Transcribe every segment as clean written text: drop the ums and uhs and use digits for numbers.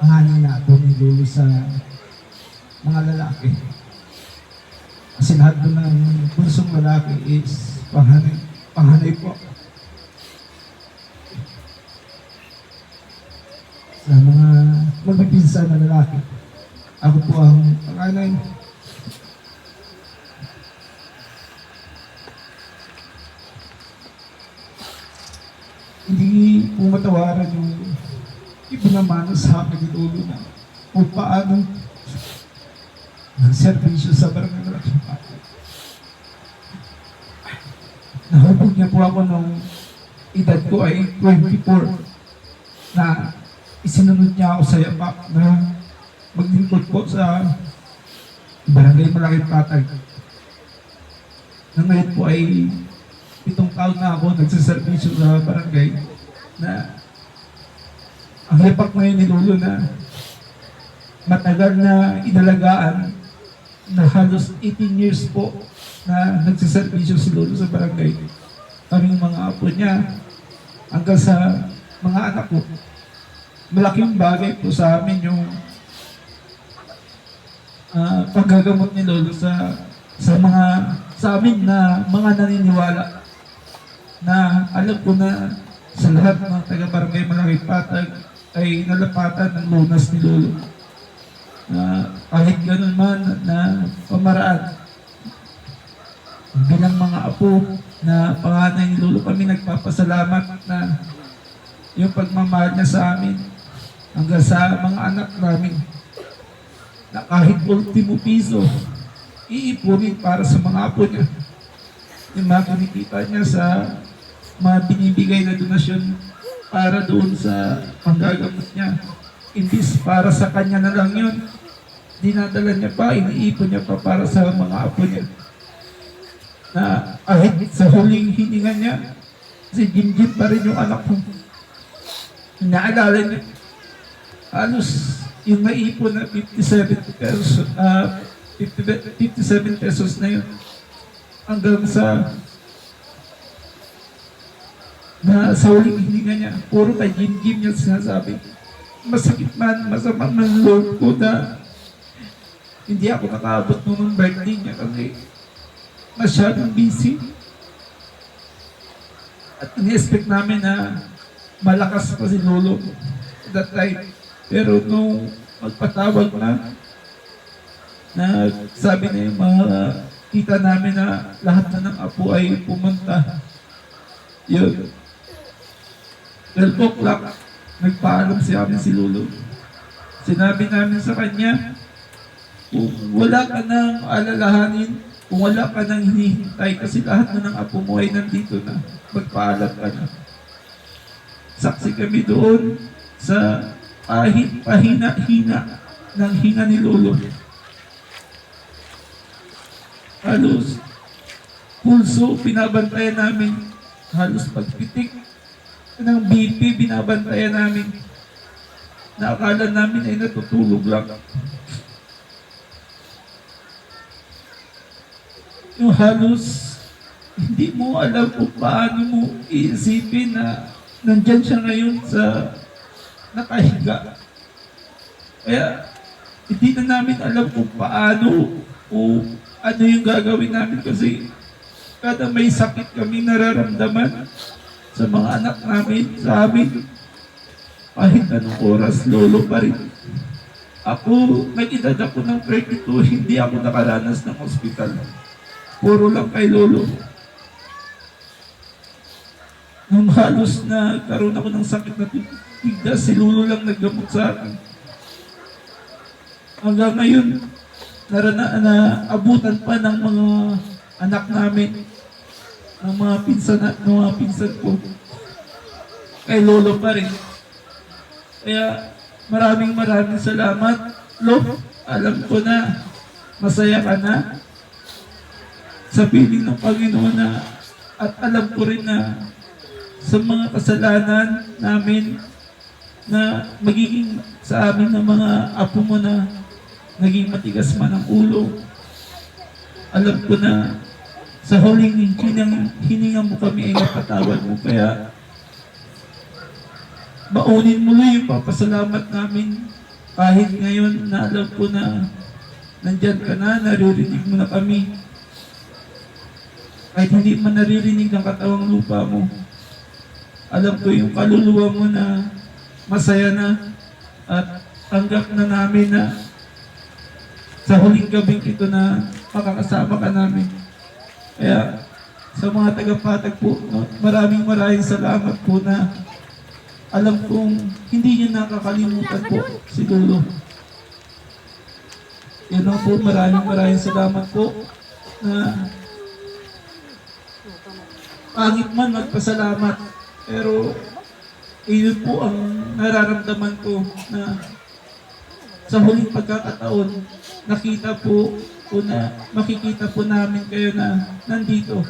pangalan na ako ni Lolo sa mga lalaki. Kasi lahat po ng pursong lalaki is panganay po. Sa mga magpipinsan na lalaki, ako po ang panganay. Hindi po matawaran yung ibinamana sa akin ni Lolo na kung paano nagservisyo sa barangay Malaking Patag. Nahubog niya po ako nung edad ko ay 24 na isinunod niya ako sa yapak na maglingkod po sa barangay Malaking Patag. Na ngayon po ay 7 taon na ako nagsaservisyo sa barangay na ang yapak ngayon ni Lolo na matagal na inalagaan na halos 18 years po na nagsaservisyo si Lolo sa barangay. Kaming mga apo niya hanggang sa mga anak ko. Malaking bagay po sa amin yung paggagamot ni Lolo sa amin na mga naniniwala na alam ko na sa lahat ng taga-barangay Malaking Patag ay nalapatan ng lunas ni Lolo. Kahit ganun man na pamaraan, bilang mga apo na panganay ni Lolo, kami nagpapasalamat na yung pagmamahal niya sa amin hanggang sa mga anak namin na kahit ultimo piso iipunin para sa mga apo niya. Yung mga kinikita niya sa mga binibigay na donasyon para doon sa panggagamot niya. Imbis para sa kanya na lang yun, dinadala niya pa, iniipon niya pa para sa mga apo niya. Na kahit sa huling hininga niya, si Jim pa rin yung anak ko. Naalala niya, halos yung naipon na 57 pesos na yun hanggang sa huling hininga niya, puro kay Jim niya sinasabi. Masakit man, masama man loob ko na hindi ako nakaabot nung birthday niya kasi masyadong busy. At in-expect namin na malakas pa si Lolo that time. Pero nung magpatawag na sabi na yung mga kita namin na lahat na ng apo ay pumunta. Yun. 12 o'clock, nagpaalam si amin si Lolo. Sinabi namin sa kanya, kung wala ka nang alalahanin, kung wala ka nang hinihintay, kasi lahat na ng apo mo ay nandito na, magpaalam ka na. Saksi kami doon sa pahina-hina ng hinga ni Lolo. Halos pulso, pinabantayan namin. Halos pagpitik ng BP, binabantayan namin. Naakala namin ay natutulog lang. Yung halos, hindi mo alam kung paano mo iisipin na nandyan siya ngayon sa nakahiga. Kaya, hindi na namin alam kung paano o ano yung gagawin namin kasi kada may sakit kami nararamdaman sa mga anak namin, sa amin, kahit anong oras, Lolo pa rin. Ako, nag-edad ako ng 32, hindi ako nakaranas ng ospital. Puro lang kay Lolo. Nung halos na karoon ako ng sakit na tigdas, si Lolo lang naggamot sa akin. Hanggang ngayon, abutan pa ng mga anak namin, ng mga pinsan ko. Kay Lolo pa rin. Kaya maraming salamat. Lo, alam ko na masaya ka na sa piling ng Panginoon na at alam ko rin na sa mga kasalanan namin na magiging sa amin ng mga apo mo na naging matigas man ang ulo. Alam ko na sa huling hininga mo kami ay napatawad mo. Kaya baunin mo lang yung papasalamat namin kahit ngayon na alam ko na nandyan ka na, naririnig mo na kami. Kahit hindi man naririnig ng katawang lupa mo, alam ko yung kaluluwa mo na masaya na at tanggap na namin na sa huling gabing ito na makakasama ka namin. Kaya sa mga tagapatag po, maraming salamat po na alam kong hindi niyo nakakalimutan po si Lolo. Yan lang po, maraming salamat po na pangit man magpasalamat. Pero iyon po ang nararamdaman ko na sa huling pagkakataon, nakita po na makikita po namin kayo na nandito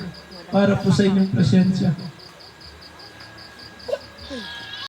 para po sa inyong presensya.